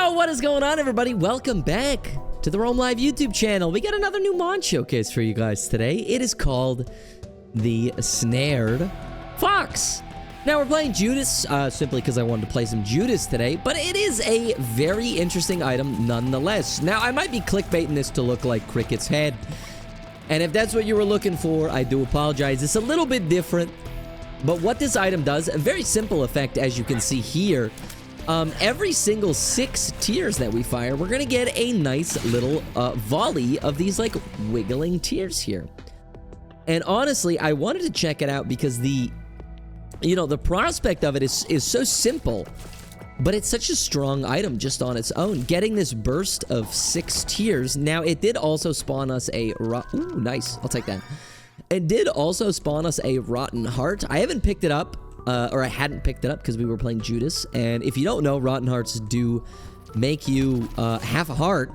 Yo, what is going on, everybody? Welcome back to the Roam Live YouTube channel. We got another new mod showcase for you guys today. It is called the Snared Fox. Now, we're playing Judas, simply because I wanted to play some Judas today, but it is a very interesting item nonetheless. Now, I might be clickbaiting this to look like Cricket's head, and if that's what you were looking for, I do apologize. It's a little bit different, but what this item does, a very simple effect, as you can see here. Every single 6 tears that we fire, we're gonna get a nice little volley of these like wiggling tears here. And honestly, I wanted to check it out because the prospect of it is so simple, but it's such a strong item just on its own. Getting this burst of 6 tears. Now, it did also spawn us a ooh, nice. I'll take that. It did also spawn us a rotten heart. I haven't picked it up. Or I hadn't picked it up because we were playing Judas. And if you don't know, rotten hearts do make you half a heart.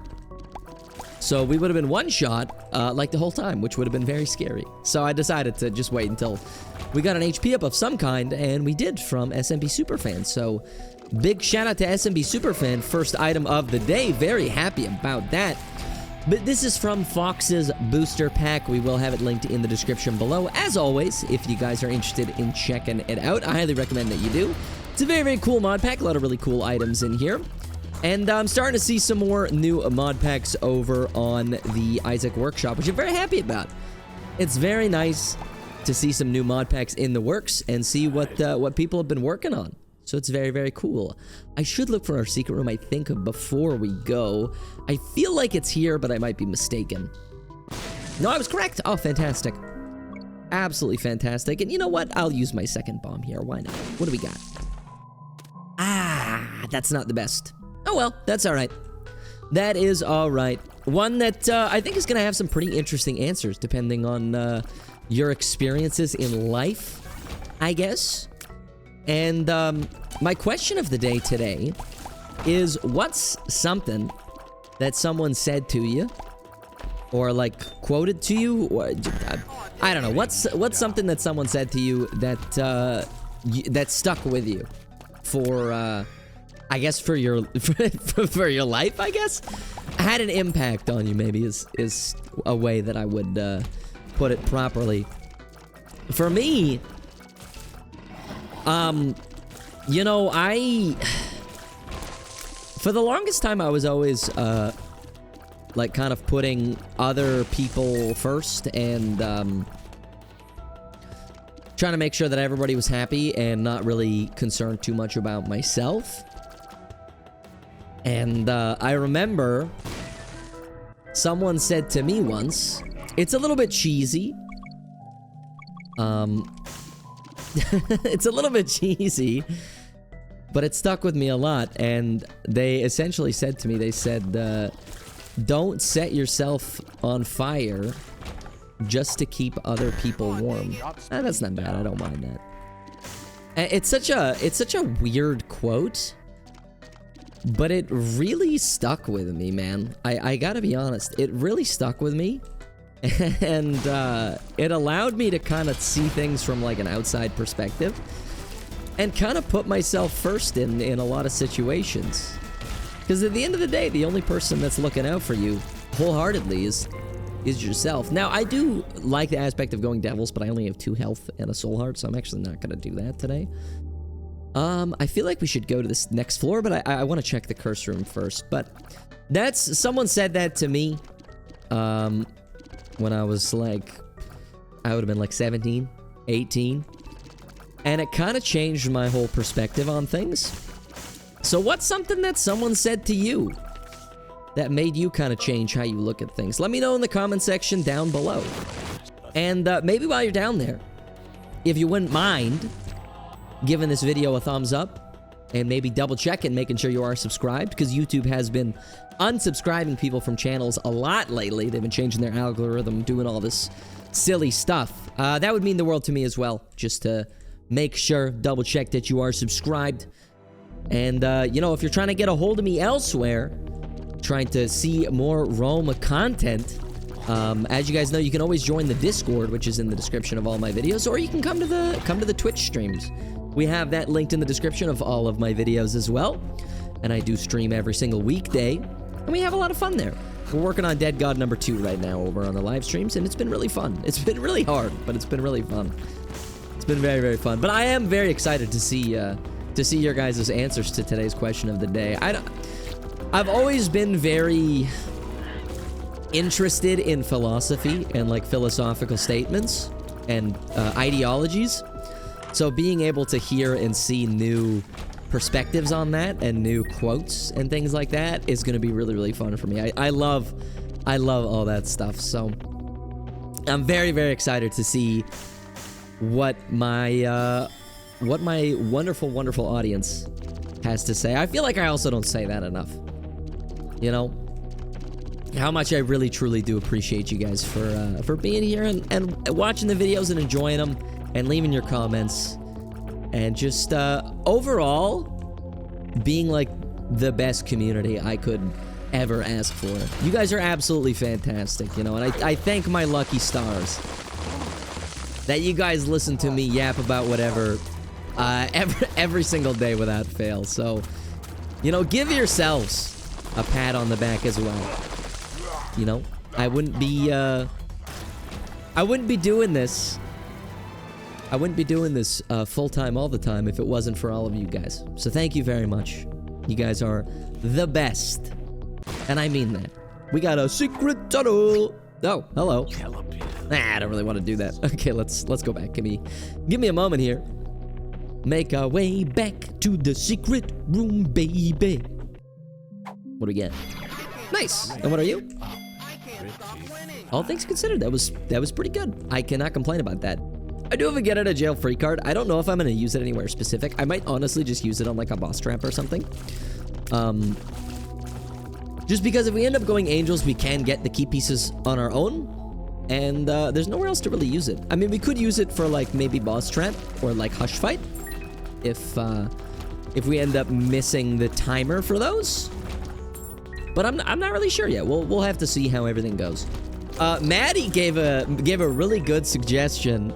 So we would have been one shot like the whole time, which would have been very scary. So I decided to just wait until we got an HP up of some kind, and we did from SMB Superfan. So big shout out to SMB Superfan, first item of the day. Very happy about that. But this is from Fox's booster pack. We will have it linked in the description below. As always, if you guys are interested in checking it out, I highly recommend that you do. It's a very, very cool mod pack. A lot of really cool items in here. And I'm starting to see some more new mod packs over on the Isaac Workshop, which I'm very happy about. It's very nice to see some new mod packs in the works and see what people have been working on. So it's very, very cool. I should look for our secret room, I think, before we go. I feel like it's here, but I might be mistaken. No, I was correct. Oh, fantastic. Absolutely fantastic. And you know what? I'll use my second bomb here. Why not? What do we got? Ah, that's not the best. Oh, well, that's all right. That is all right. One that I think is going to have some pretty interesting answers, depending on your experiences in life, I guess. And my question of the day today is, what's something that someone said to you or like quoted to you? Or, I don't know. What's something that someone said to you that that stuck with you for I guess for your for your life, I guess? Had an impact on you, maybe is a way that I would put it properly. For me, you know, for the longest time, I was always, like, kind of putting other people first and, trying to make sure that everybody was happy and not really concerned too much about myself. And, I remember someone said to me once, it's a little bit cheesy, it's a little bit cheesy, but it stuck with me a lot. And they essentially said to me, they said, don't set yourself on fire just to keep other people warm. That's not bad. I don't mind that. It's such a weird quote, but it really stuck with me, man. I gotta be honest. It really stuck with me. And it allowed me to kind of see things from like an outside perspective and kind of put myself first in a lot of situations. Because at the end of the day, the only person that's looking out for you wholeheartedly is yourself. Now, I do like the aspect of going devils, but I only have 2 health and a soul heart, so I'm actually not going to do that today. I feel like we should go to this next floor, but I want to check the curse room first. But someone said that to me. When I was like, I would have been like 17, 18. And it kind of changed my whole perspective on things. So what's something that someone said to you that made you kind of change how you look at things? Let me know in the comment section down below. And maybe while you're down there, if you wouldn't mind giving this video a thumbs up and maybe double check and making sure you are subscribed, because YouTube has been unsubscribing people from channels a lot lately. They've been changing their algorithm, doing all this silly stuff. That would mean the world to me as well, just to make sure, double check that you are subscribed. And, you know, if you're trying to get a hold of me elsewhere, trying to see more Rome content, as you guys know, you can always join the Discord, which is in the description of all my videos, or you can come to the Twitch streams. We have that linked in the description of all of my videos as well. and I do stream every single weekday, and we have a lot of fun there. We're working on Dead God number 2 right now over on the live streams, and it's been really fun. It's been really hard, but it's been really fun. It's been very, very fun. But I am very excited to see your guys' answers to today's question of the day. I've always been very interested in philosophy and like philosophical statements and ideologies. So being able to hear and see new perspectives on that and new quotes and things like that is going to be really, really fun for me. I love all that stuff. So I'm very, very excited to see what my wonderful, wonderful audience has to say. I feel like I also don't say that enough. You know, how much I really, truly do appreciate you guys for being here and watching the videos and enjoying them and leaving your comments and just overall being like the best community I could ever ask for. You guys are absolutely fantastic, you know, and I thank my lucky stars that you guys listen to me yap about whatever every single day without fail. So, you know, give yourselves a pat on the back as well. You know, I wouldn't be doing this full-time all the time if it wasn't for all of you guys. So thank you very much. You guys are the best. And I mean that. We got a secret tunnel. Oh, hello. Nah, I don't really want to do that. Okay, let's go back. Give me a moment here. Make our way back to the secret room, baby. What do we get? Nice. And what are you? All things considered, that was pretty good. I cannot complain about that. I do have a get out of jail free card. I don't know if I'm gonna use it anywhere specific. I might honestly just use it on like a boss trap or something. Just because if we end up going angels, we can get the key pieces on our own. And there's nowhere else to really use it. I mean, we could use it for like maybe boss trap or like hush fight. If we end up missing the timer for those. But I'm not really sure yet. We'll have to see how everything goes. Maddie gave a really good suggestion.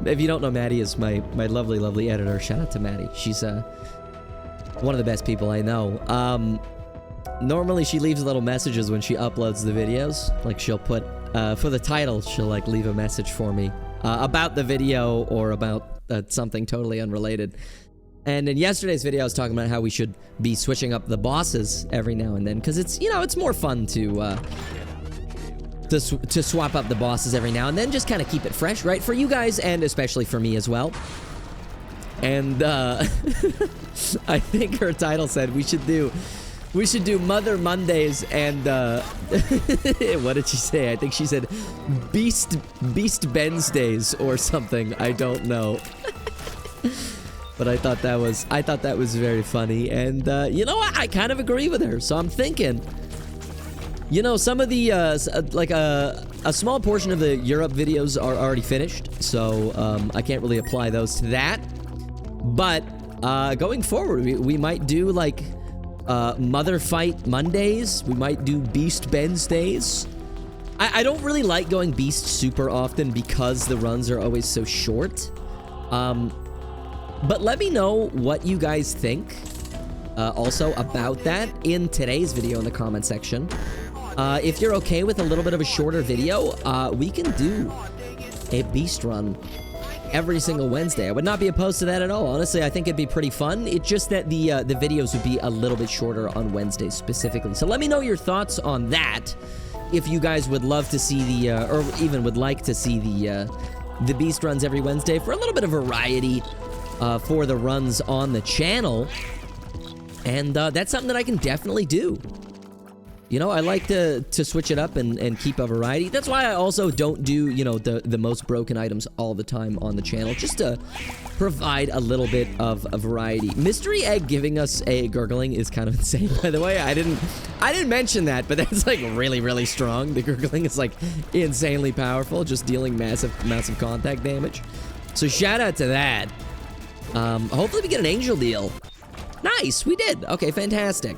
If you don't know, Maddie is my lovely, lovely editor. Shout out to Maddie. She's one of the best people I know. Normally she leaves little messages when she uploads the videos. Like she'll put for the title, she'll like leave a message for me about the video or about something totally unrelated. And in yesterday's video, I was talking about how we should be switching up the bosses every now and then, because it's, you know, it's more fun to swap up the bosses every now and then, just kind of keep it fresh, right? For you guys, and especially for me as well. And I think her title said we should do Mother Mondays and what did she say? I think she said Beast Wednesdays or something. I don't know. But I thought that was very funny, and you know what? I kind of agree with her. So I'm thinking, you know, some of the like a small portion of the Europe videos are already finished, so I can't really apply those to that. But going forward, we might do like Mother Fight Mondays. We might do Beast Wednesdays. I don't really like going Beast super often because the runs are always so short. But let me know what you guys think also about that in today's video in the comment section. If you're okay with a little bit of a shorter video, we can do a Beast run every single Wednesday. I would not be opposed to that at all. Honestly, I think it'd be pretty fun. It's just that the videos would be a little bit shorter on Wednesdays specifically. So let me know your thoughts on that. If you guys would love to see the, or even would like to see the Beast runs every Wednesday for a little bit of variety. For the runs on the channel, and that's something that I can definitely do. You know, I like to switch it up and keep a variety. That's why I also don't do, you know, the most broken items all the time on the channel, just to provide a little bit of a variety. Mystery Egg giving us a gurgling is kind of insane, by the way. I didn't mention that, but that's like really, really strong. The gurgling is like insanely powerful, just dealing massive contact damage. So shout out to that. Hopefully we get an angel deal. Nice, we did. Okay, fantastic.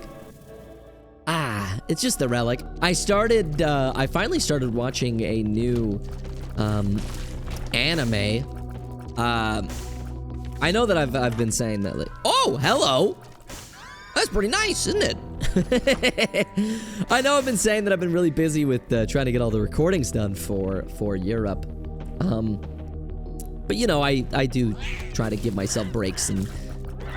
It's just the relic. I finally started watching a new, anime. I know that I've been saying that, like, oh, hello. That's pretty nice, isn't it? I know I've been saying that I've been really busy with trying to get all the recordings done for Europe. But you know, I do try to give myself breaks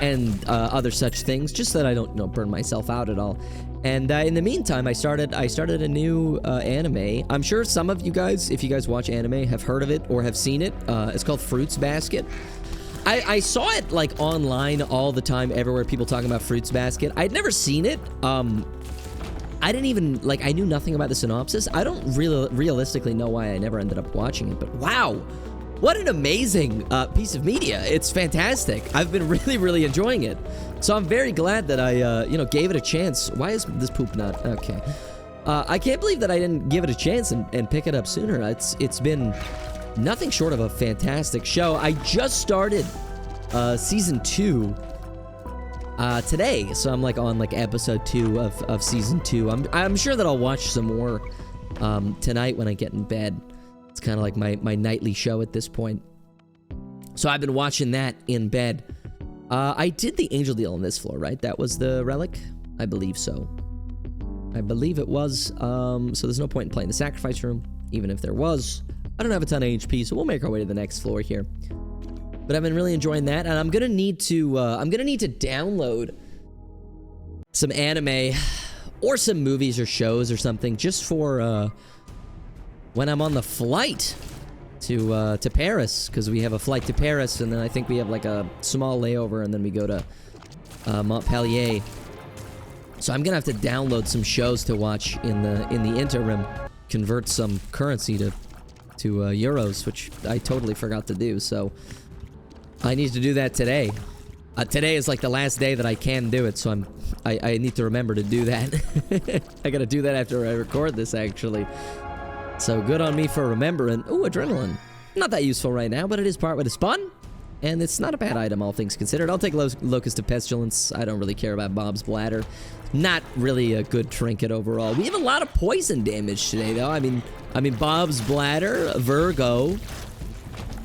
and other such things, just so that I don't, you know, burn myself out at all. And in the meantime, I started a new anime. I'm sure some of you guys, if you guys watch anime, have heard of it or have seen it. It's called Fruits Basket. I saw it like online all the time, everywhere, people talking about Fruits Basket. I'd never seen it. I didn't even, like, I knew nothing about the synopsis. I don't realistically know why I never ended up watching it, but wow. What an amazing piece of media. It's fantastic. I've been really enjoying it. So I'm very glad that I, you know, gave it a chance. Why is this poop not? Okay. I can't believe that I didn't give it a chance and pick it up sooner. It's been nothing short of a fantastic show. I just started season 2 today. So I'm like on like episode 2 of season 2. I'm sure that I'll watch some more tonight when I get in bed. It's kind of like my nightly show at this point. So I've been watching that in bed. I did the angel deal on this floor, right? That was the relic? I believe so. I believe it was. So there's no point in playing the sacrifice room, even if there was. I don't have a ton of HP, so we'll make our way to the next floor here. But I've been really enjoying that, and I'm gonna need to download some anime or some movies or shows or something just for when I'm on the flight to Paris, because we have a flight to Paris, and then I think we have like a small layover, and then we go to Montpellier. So I'm gonna have to download some shows to watch in the interim, convert some currency to euros, which I totally forgot to do. So I need to do that today. Today is like the last day that I can do it, so I need to remember to do that. I gotta do that after I record this, actually. So good on me for remembering. Ooh, adrenaline. Not that useful right now, but it is part with a spawn. And it's not a bad item, all things considered. I'll take Locust of Pestilence. I don't really care about Bob's Bladder. Not really a good trinket overall. We have a lot of poison damage today, though. I mean Bob's Bladder, Virgo,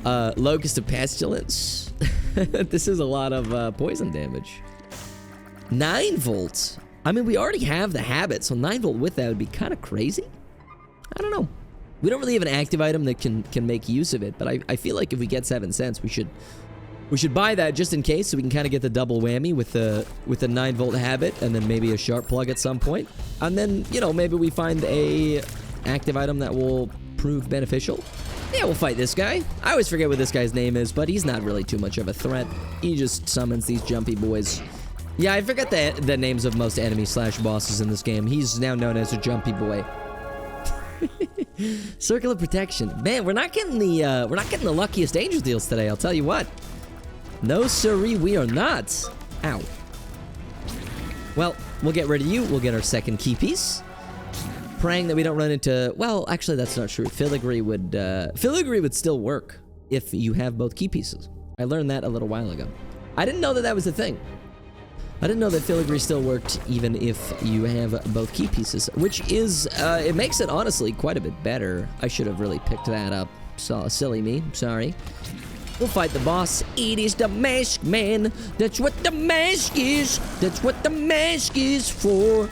Locust of Pestilence. This is a lot of poison damage. 9 volts. I mean, we already have the habit, so 9 volt with that would be kind of crazy. I don't know. We don't really have an active item that can make use of it, but I feel like if we get 7 cents, we should buy that just in case, so we can kind of get the double whammy with the 9 volt habit, and then maybe a sharp plug at some point. And then, you know, maybe we find a active item that will prove beneficial. Yeah, we'll fight this guy. I always forget what this guy's name is, but he's not really too much of a threat. He just summons these jumpy boys. Yeah, I forget the names of most enemies / bosses in this game. He's now known as a jumpy boy. Circle of Protection. Man, we're not getting the luckiest angel deals today, I'll tell you what. No siree, we are not. Ow. Well, we'll get rid of you. We'll get our second key piece. Praying that we don't run into... Well, actually, that's not true. Filigree would still work if you have both key pieces. I learned that a little while ago. I didn't know that was a thing. I didn't know that filigree still worked even if you have both key pieces, which is, it makes it honestly quite a bit better. I should have really picked that up. So, silly me, sorry. We'll fight the boss. It is the mask, man. That's what the mask is. That's what the mask is for.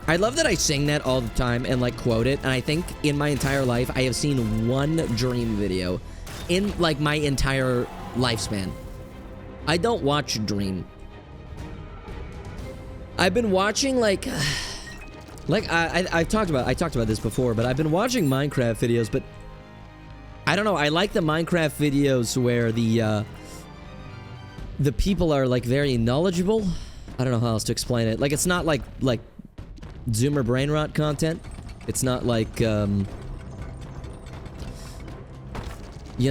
I love that I sing that all the time and like quote it, and I think in my entire life I have seen one Dream video in like my entire lifespan. I don't watch Dream. I've been watching like I've talked about this before, but I've been watching Minecraft videos, but I don't know, I like the Minecraft videos where the people are like very knowledgeable. I don't know how else to explain it. Like it's not like Zoomer brain rot content. It's not like you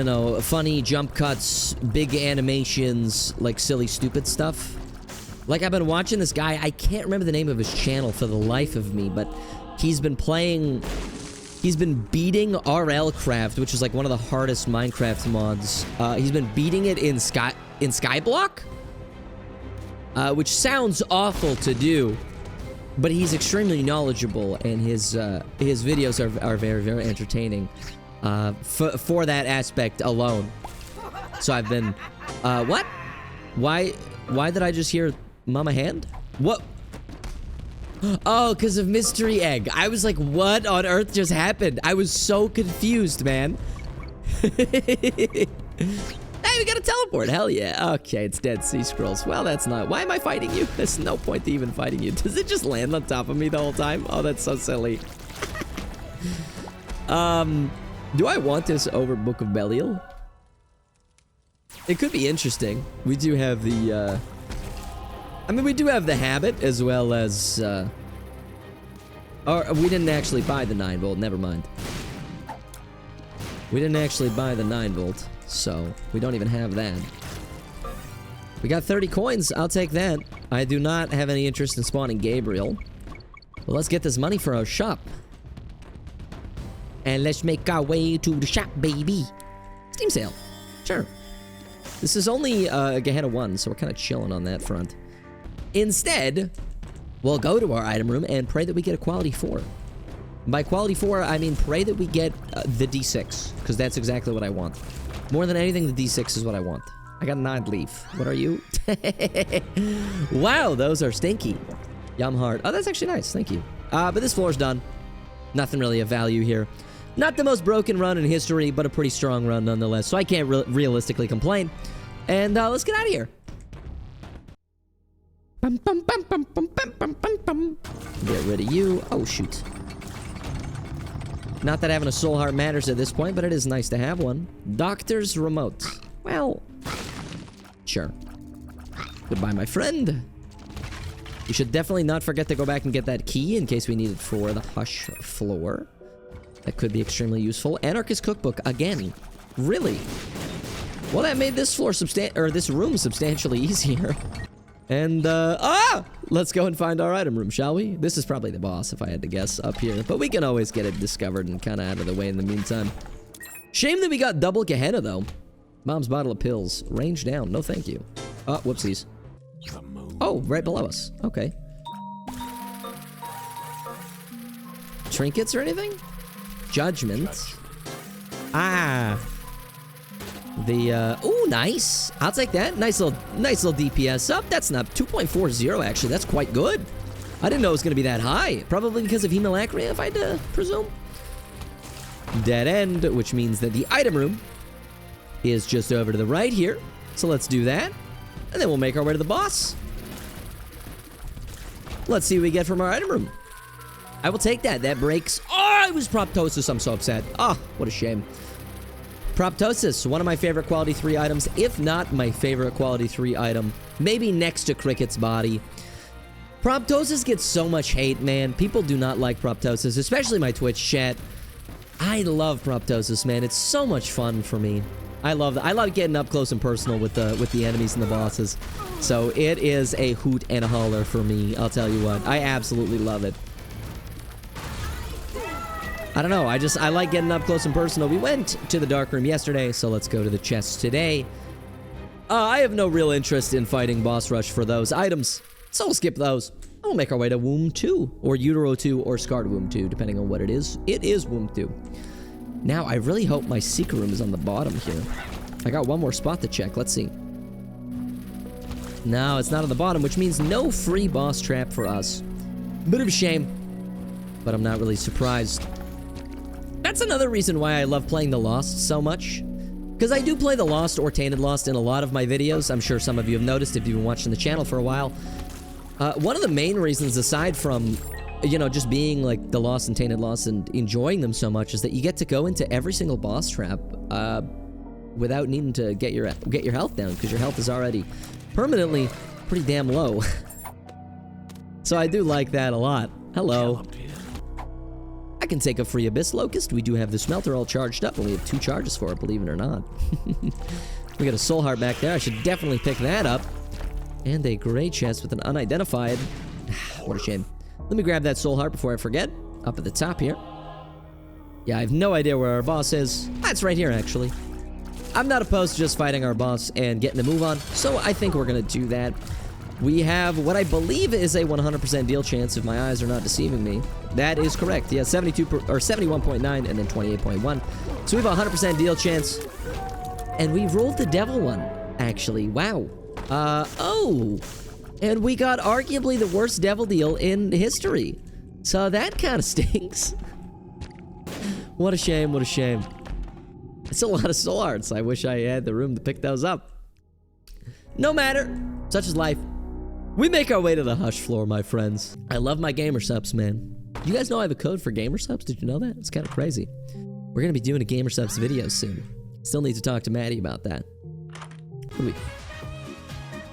know, funny jump cuts, big animations, like silly stupid stuff. Like, I've been watching this guy, I can't remember the name of his channel for the life of me, but he's been beating RL Craft, which is like one of the hardest Minecraft mods. He's been beating it in Skyblock, which sounds awful to do, but he's extremely knowledgeable, and his videos are very, very entertaining for that aspect alone. So I've been, what? Why did I just hear Mama Hand? What? Oh, because of mystery egg. I was like, what on earth just happened? I was so confused, man. Hey, we got a teleport. Hell yeah. Okay, it's Dead Sea Scrolls. Well, that's not... Why am I fighting you? There's no point to even fighting you. Does it just land on top of me the whole time? Oh, that's so silly. Do I want this over Book of Belial? It could be interesting. We do have the, I mean, we do have the habit as well as, or we didn't actually buy the 9 volt. Never mind. We didn't actually buy the 9 volt, so we don't even have that. We got 30 coins. I'll take that. I do not have any interest in spawning Gabriel. Well, let's get this money for our shop. And let's make our way to the shop, baby. Steam sale. Sure. This is only a Gehenna 1, so we're kind of chilling on that front. Instead, we'll go to our item room and pray that we get a quality 4. By quality 4, I mean pray that we get the D6, because that's exactly what I want. More than anything, the D6 is what I want. I got a 9 leaf. What are you? Wow, those are stinky. Yum hard. Oh, that's actually nice. Thank you. But this floor's done. Nothing really of value here. Not the most broken run in history, but a pretty strong run nonetheless, so I can't realistically complain. And let's get out of here. Bum, bum, bum, bum, bum, bum, bum, bum, bum. Get rid of you. Oh, shoot. Not that having a soul heart matters at this point, but it is nice to have one. Doctor's remote. Well, sure. Goodbye, my friend. We should definitely not forget to go back and get that key in case we need it for the hush floor. That could be extremely useful. Anarchist cookbook again. Really? Well, that made this floor this room substantially easier. And let's go and find our item room, shall we? This is probably the boss, if I had to guess, up here. But we can always get it discovered and kind of out of the way in the meantime. Shame that we got double Gehenna, though. Mom's bottle of pills. Range down. No, thank you. Oh, whoopsies. Oh, right below us. Okay. Trinkets or anything? Judgment. Ah. The, ooh, nice. I'll take that. Nice little DPS up. That's not 2.40, actually. That's quite good. I didn't know it was going to be that high. Probably because of hemolacria, if I had to presume. Dead end, which means that the item room is just over to the right here. So let's do that. And then we'll make our way to the boss. Let's see what we get from our item room. I will take that. That breaks. Oh, it was Proptosis. I'm so upset. Oh, what a shame. Proptosis, one of my favorite quality 3 items, if not my favorite quality 3 item. Maybe next to Cricket's body. Proptosis gets so much hate, man. People do not like Proptosis, especially my Twitch chat. I love Proptosis, man. It's so much fun for me. I love that. I love getting up close and personal with the enemies and the bosses. So it is a hoot and a holler for me. I'll tell you what. I absolutely love it. I don't know. I like getting up close and personal. We went to the dark room yesterday, so let's go to the chest today. I have no real interest in fighting boss rush for those items, so we'll skip those. And we'll make our way to Womb 2, or Utero 2, or Scarred Womb 2, depending on what it is. It is Womb 2. Now, I really hope my secret room is on the bottom here. I got one more spot to check. Let's see. No, it's not on the bottom, which means no free boss trap for us. Bit of a shame, but I'm not really surprised. That's another reason why I love playing The Lost so much. Because I do play The Lost or Tainted Lost in a lot of my videos. I'm sure some of you have noticed if you've been watching the channel for a while. One of the main reasons, aside from, you know, just being like The Lost and Tainted Lost and enjoying them so much, is that you get to go into every single boss trap without needing to get your health down, because your health is already permanently pretty damn low. So I do like that a lot. Hello. I can take a free Abyss Locust. We do have the smelter all charged up, and we have 2 charges for it, believe it or not. We got a soul heart back there. I should definitely pick that up. And a gray chest with an unidentified. What a shame. Let me grab that soul heart before I forget. Up at the top here. Yeah, I have no idea where our boss is. It's right here, actually. I'm not opposed to just fighting our boss and getting a move on, so I think we're going to do that. We have what I believe is a 100% deal chance, if my eyes are not deceiving me. That is correct. Yeah, 71.9 and then 28.1. So we have a 100% deal chance. And we rolled the devil one, actually. Wow. Oh. And we got arguably the worst devil deal in history. So that kind of stinks. What a shame, what a shame. It's a lot of soul hearts. I wish I had the room to pick those up. No matter. Such is life. We make our way to the hush floor, my friends. I love my gamer subs, man. You guys know I have a code for gamer subs? Did you know that? It's kind of crazy. We're gonna be doing a gamer subs video soon. Still need to talk to Maddie about that.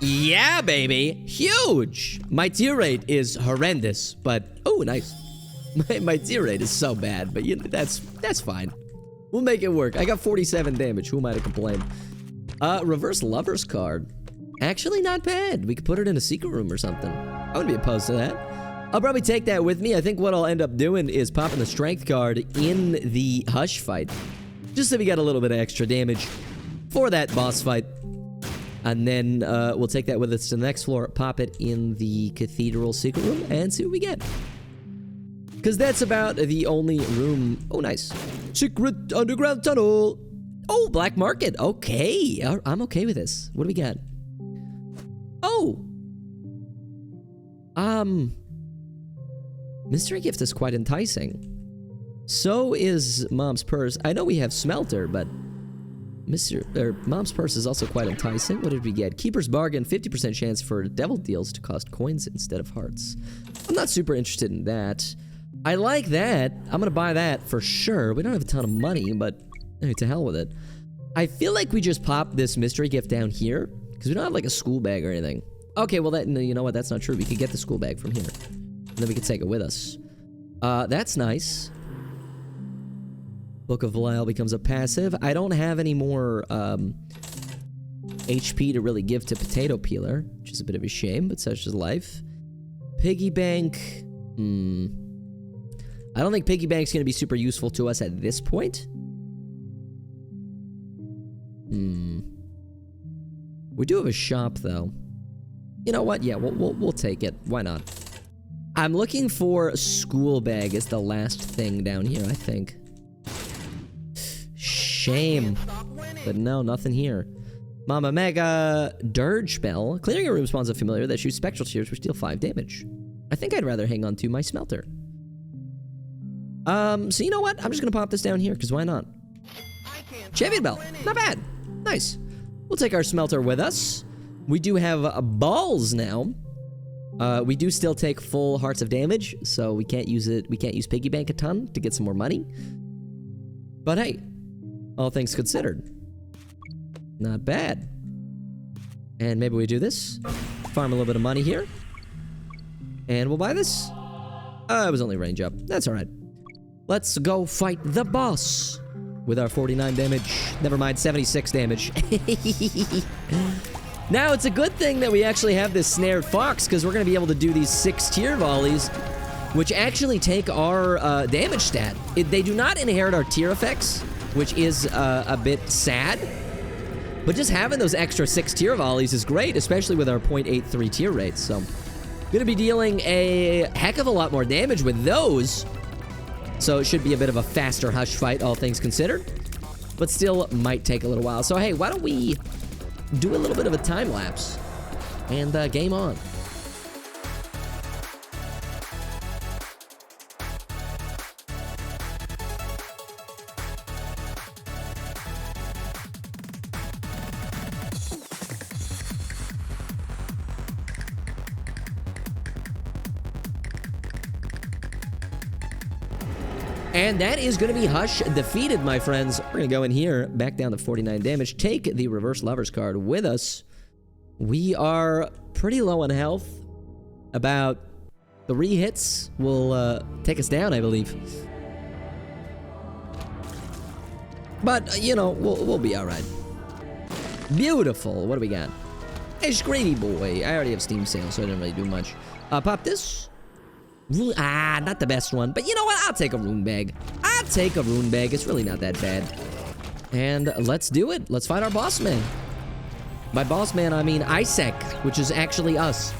Yeah, baby. Huge. My tier rate is horrendous, but oh, nice. My tier rate is so bad, but you know, that's fine. We'll make it work. I got 47 damage. Who am I to complain? Reverse lover's card. Actually, not bad. We could put it in a secret room or something. I wouldn't be opposed to that. I'll probably take that with me. I think what I'll end up doing is popping the strength card in the hush fight. Just so we got a little bit of extra damage for that boss fight. And then we'll take that with us to the next floor, pop it in the cathedral secret room, and see what we get. Because that's about the only room... Oh, nice. Secret underground tunnel. Oh, black market. Okay. I'm okay with this. What do we got? Oh. Mystery gift is quite enticing. So is Mom's purse. I know we have smelter, but Mom's purse is also quite enticing. What did we get? Keeper's bargain, 50% chance for devil deals to cost coins instead of hearts. I'm not super interested in that. I like that. I'm gonna buy that for sure. We don't have a ton of money, but hey, to hell with it. I feel like we just pop this mystery gift down here because we don't have like a school bag or anything. Okay, well that, you know what? That's not true. We could get the school bag from here, and then we could take it with us. That's nice. Book of Belial becomes a passive. I don't have any more HP to really give to Potato Peeler, which is a bit of a shame, but such is life. Piggy Bank. I don't think Piggy Bank's going to be super useful to us at this point. We do have a shop, though. You know what? Yeah, we'll take it. Why not? I'm looking for a school bag as the last thing down here, I think. Shame. But no, nothing here. Mama Mega Dirge Bell. Clearing a room spawns a familiar that shoots spectral tears which deal 5 damage. I think I'd rather hang on to my smelter. So you know what? I'm just gonna pop this down here, because why not? Champion Bell. Not bad. Nice. We'll take our smelter with us. We do have balls now. We do still take full hearts of damage, so we can't use it. We can't use Piggy Bank a ton to get some more money. But hey, all things considered, not bad. And maybe we do this. Farm a little bit of money here. And we'll buy this. It was only range up. That's alright. Let's go fight the boss with our 49 damage. Never mind, 76 damage. Now, it's a good thing that we actually have this Snared Fox, because we're going to be able to do these 6 tier volleys, which actually take our damage stat. They do not inherit our tier effects, which is a bit sad. But just having those extra 6 tier volleys is great, especially with our 0.83 tier rate. So, going to be dealing a heck of a lot more damage with those. So it should be a bit of a faster hush fight, all things considered. But still might take a little while. So hey, why don't we do a little bit of a time lapse and game on. And that is going to be Hush defeated, my friends. We're going to go in here, back down to 49 damage, take the reverse lover's card with us. We are pretty low on health. About 3 hits will take us down, I believe. But, you know, we'll be all right. Beautiful. What do we got? Hey, Screamy Boy. I already have Steam sale, so I didn't really do much. Pop this. Not the best one, but you know what? I'll take a rune bag. I'll take a rune bag. It's really not that bad. And let's do it. Let's fight our boss man. By boss man, I mean Isaac, which is actually us.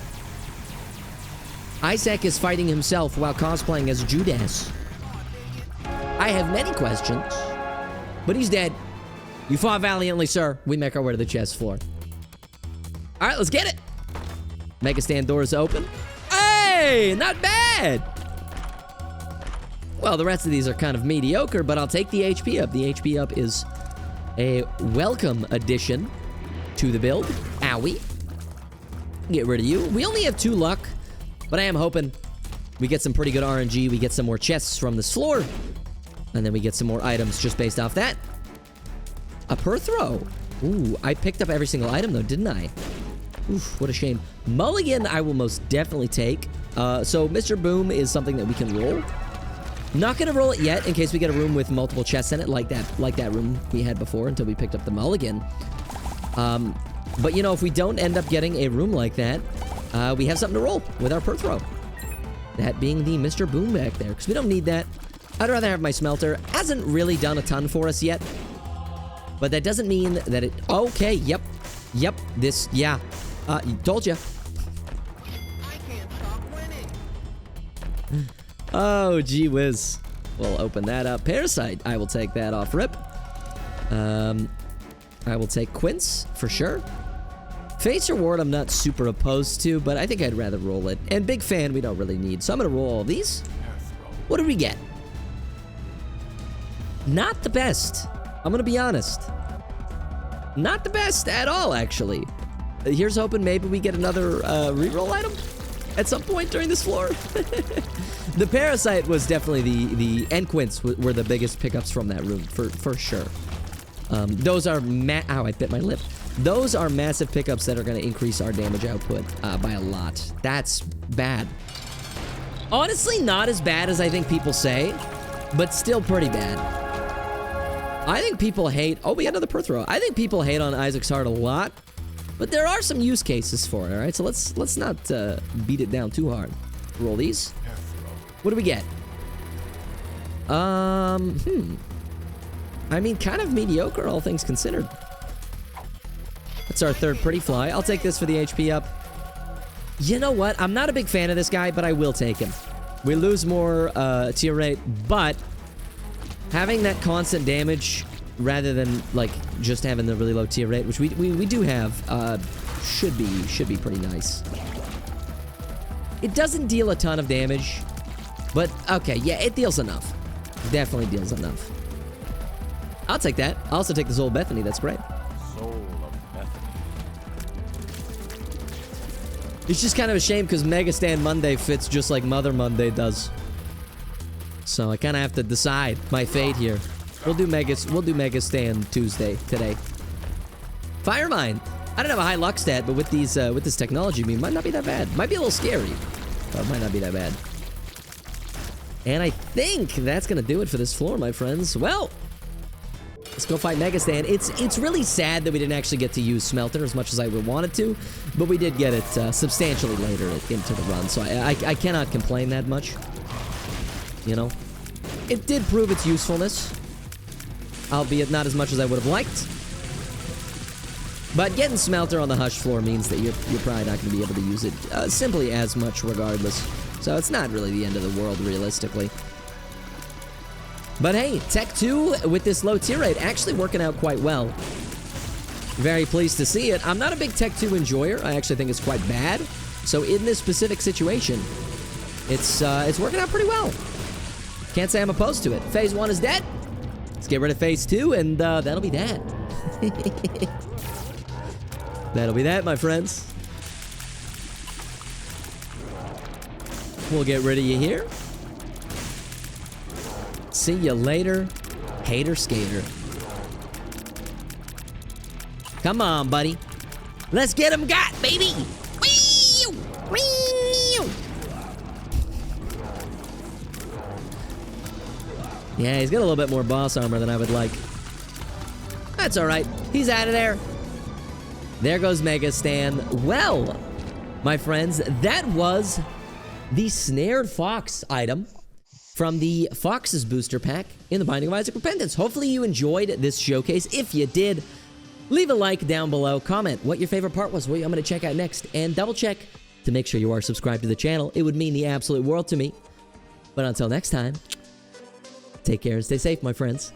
Isaac is fighting himself while cosplaying as Judas. I have many questions, but he's dead. You fought valiantly, sir. We make our way to the chest floor. All right, let's get it. Mega stand doors open. Hey, not bad. Well, the rest of these are kind of mediocre, but I'll take the HP up. The HP up is a welcome addition to the build. Owie. Get rid of you. We only have 2 luck, but I am hoping we get some pretty good RNG. We get some more chests from this floor, and then we get some more items just based off that. A per throw. Ooh, I picked up every single item though, didn't I? Oof, what a shame. Mulligan, I will most definitely take. So Mr. Boom is something that we can roll. Not gonna roll it yet in case we get a room with multiple chests in it, like that room we had before until we picked up the Mulligan. But you know, if we don't end up getting a room like that, we have something to roll with our per throw. That being the Mr. Boom back there, because we don't need that. I'd rather have my smelter. Hasn't really done a ton for us yet. But that doesn't mean that it... Okay, yep. Yep, this... Yeah. Told ya. I can't stop winning. Oh, gee whiz. We'll open that up. Parasite. I will take that off rip. I will take Quince, for sure. Face Reward I'm not super opposed to, but I think I'd rather roll it. And Big Fan we don't really need, so I'm gonna roll all these. What did we get? Not the best. I'm gonna be honest. Not the best at all, actually. Here's hoping maybe we get another reroll item at some point during this floor. The Parasite was definitely the and Quince were the biggest pickups from that room, for sure. Those are ow, I bit my lip. Those are massive pickups that are going to increase our damage output by a lot. That's bad. Honestly, not as bad as I think people say, but still pretty bad. I think people hate... Oh, we got another per throw. I think people hate on Isaac's Heart a lot, but there are some use cases for it, all right? So let's not beat it down too hard. Roll these. What do we get? I mean, kind of mediocre, all things considered. That's our third pretty fly. I'll take this for the HP up. You know what? I'm not a big fan of this guy, but I will take him. We lose more tier rate, but having that constant damage rather than like just having the really low tier rate, which we do have, should be pretty nice. It doesn't deal a ton of damage, but okay, yeah, it deals enough. Definitely deals enough. I'll take that. I'll also take the Soul of Bethany. That's great. Soul of Bethany. It's just kind of a shame because Mega Stand Monday fits just like Mother Monday does. So I kind of have to decide my fate here. We'll do Mega Stand Tuesday today. Fire Mine. I don't have a high luck stat, but with these with this technology, I mean, might not be that bad. Might be a little scary, but it might not be that bad. And I think that's gonna do it for this floor, my friends. Well, let's go fight Mega Stand. It's really sad that we didn't actually get to use Smelter as much as I would wanted to, but we did get it substantially later into the run, so I cannot complain that much. You know, it did prove its usefulness, albeit not as much as I would have liked. But getting Smelter on the Hush floor means that you're probably not going to be able to use it simply as much regardless. So it's not really the end of the world, realistically. But hey, Tech 2 with this low tier rate actually working out quite well. Very pleased to see it. I'm not a big Tech 2 enjoyer. I actually think it's quite bad. So in this specific situation, it's working out pretty well. Can't say I'm opposed to it. Phase 1 is dead. Let's get rid of Phase 2, and that'll be that. That'll be that, my friends. We'll get rid of you here. See you later, hater skater. Come on, buddy. Let's get him got, baby. Whee! Whee! Yeah, he's got a little bit more boss armor than I would like. That's all right. He's out of there. There goes Mega Stan. Well, my friends, that was the Snared Fox item from the Fox's booster pack in the Binding of Isaac Repentance. Hopefully you enjoyed this showcase. If you did, leave a like down below. Comment what your favorite part was, what I'm going to check out next, and double check to make sure you are subscribed to the channel. It would mean the absolute world to me. But until next time, take care and stay safe, my friends.